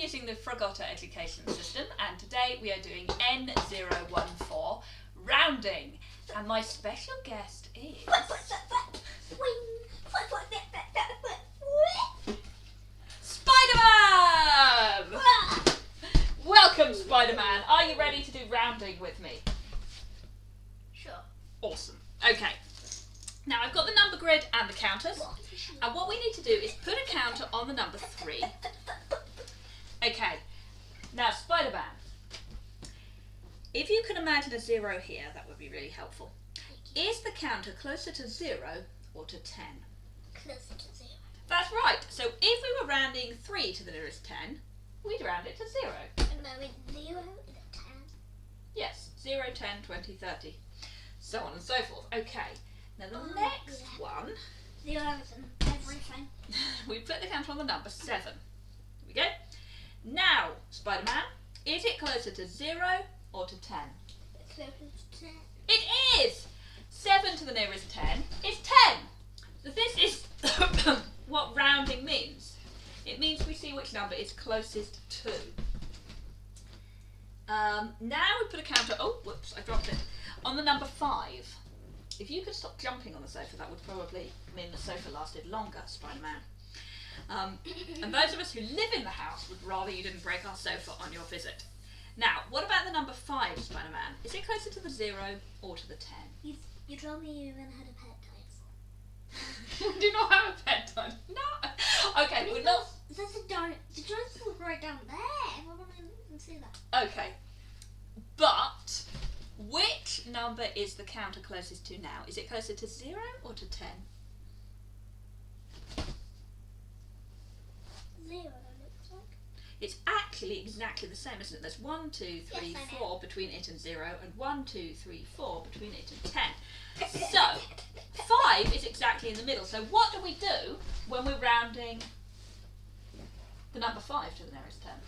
using the Frogotter education system, and today we are doing N014 rounding, and my special guest is Spider-Man! Welcome, Spider-Man. Are you ready to do rounding with me? Sure. Awesome. Okay. Now I've got the number grid and the counters, and what we need to do is put a counter on the number 3. Okay. Now Spider-Man, if you can imagine a 0 here, that would be really helpful. Is the counter closer to 0 or to 10? Closer to 0. That's right. So if we were rounding 3 to the nearest 10, we'd round it to 0. No, it's 0 and a 10. Yes, 0, 10, 20, 30, so on and so forth. Okay. Now the next one, 0 and everything. we put the counter on the number 7. Here we go. Now, Spider-Man, is it closer to 0 or to 10? It's closer to 10. It is! 7 to the nearest 10 is 10. So this is what rounding means. It means we see which number is closest to. Now we put a counter, oh whoops, I dropped it, on the number 5. If you could stop jumping on the sofa, that would probably mean the sofa lasted longer, Spider-Man. And those of us who live in the house would rather you didn't break our sofa on your visit. Now, what about the number 5, Spider-Man? Is it closer to the 0 or to the 10? You told me you even had a pet dinosaur. Do not have a pet dinosaur. No. Okay, we're not. There's a dinosaur. The dinosaur's right down there. I want to see that. Okay, but which number is the counter closest to now? Is it closer to 0 or to 10? 0, it looks like. It's actually exactly the same, isn't it? There's 1, 2, 3, Yes, I 4 between it and 0, and 1, 2, 3, 4 between it and 10. So 5 is exactly in the middle. So what do we do when we're rounding the number 5 to the nearest 10?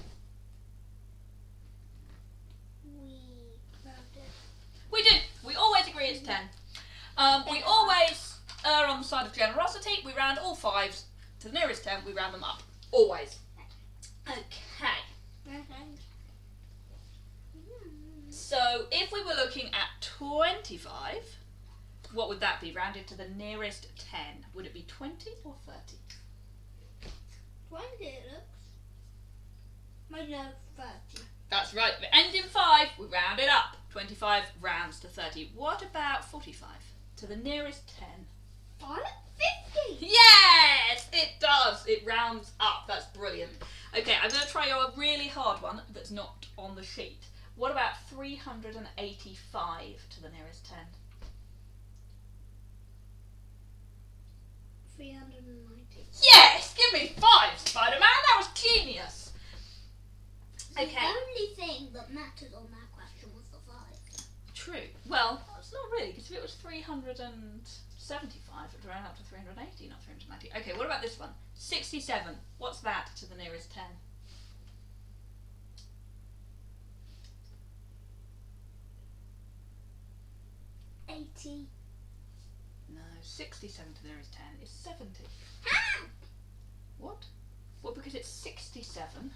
We round it. We do. We always agree it's 10. We always err on the side of generosity. We round all 5s to the nearest 10. We round them up. Always. Okay. So if we were looking at 25, what would that be? Rounded to the nearest 10. Would it be 20 or 30? 20 it looks. Might know 30. That's right. If it ends in 5, we round it up. 25 rounds to 30. What about 45? To the nearest 10. 50. Yes, it does. It rounds up. That's brilliant. Okay, I'm going to try you a really hard one that's not on the sheet. What about 385 to the nearest 10? 390. Yes! Give me 5, Spider-Man. That was genius. Okay. The only thing that mattered on that question was the 5. True. Well, it's not really, because if it was 375, it would round up to 380, not 390. Okay, what about this one? 67. What's that to the nearest 10? 80. No, 67 to the nearest 10 is 70. Ah! What? Well, because it's 67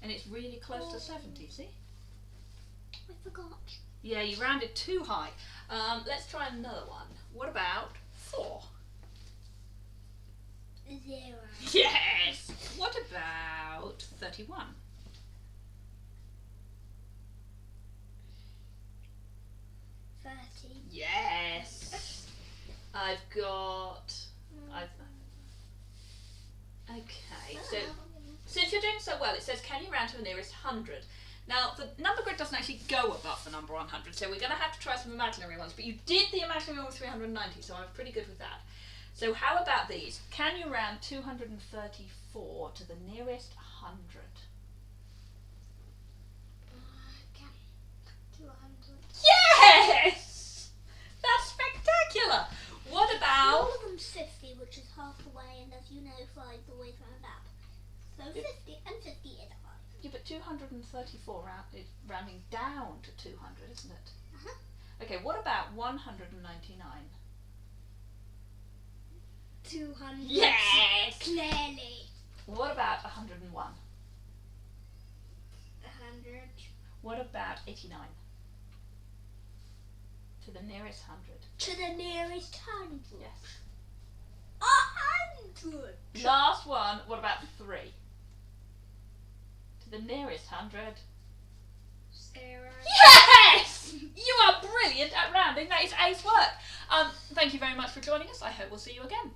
and it's really close to 70, see? I forgot. Yeah, you rounded too high. Let's try another one. What about 4? 0. Yes! What about 31? 30. Yes! I've got... Okay, so since you're doing so well, it says, can you round to the nearest 100? Now, the number grid doesn't actually go above the number 100, so we're going to have to try some imaginary ones. But you did the imaginary one with 390, so I'm pretty good with that. So how about these? Can you round 234 to the nearest 100? 200. Yes! That's spectacular! What about... All of them's 50, which is half the way, and as you know, 5 always round up. So 50 and 50 is 5. Yeah, but 234 is rounding down to 200, isn't it? Uh-huh. Okay, what about 199? 200. Yes! Clearly. What about 101? What about 89? To the nearest 100. To the nearest 100. Yes. 100. Last one, what about 3? To the nearest 100. 0. Yes! You are brilliant at rounding. That is ace work. Thank you very much for joining us. I hope we'll see you again.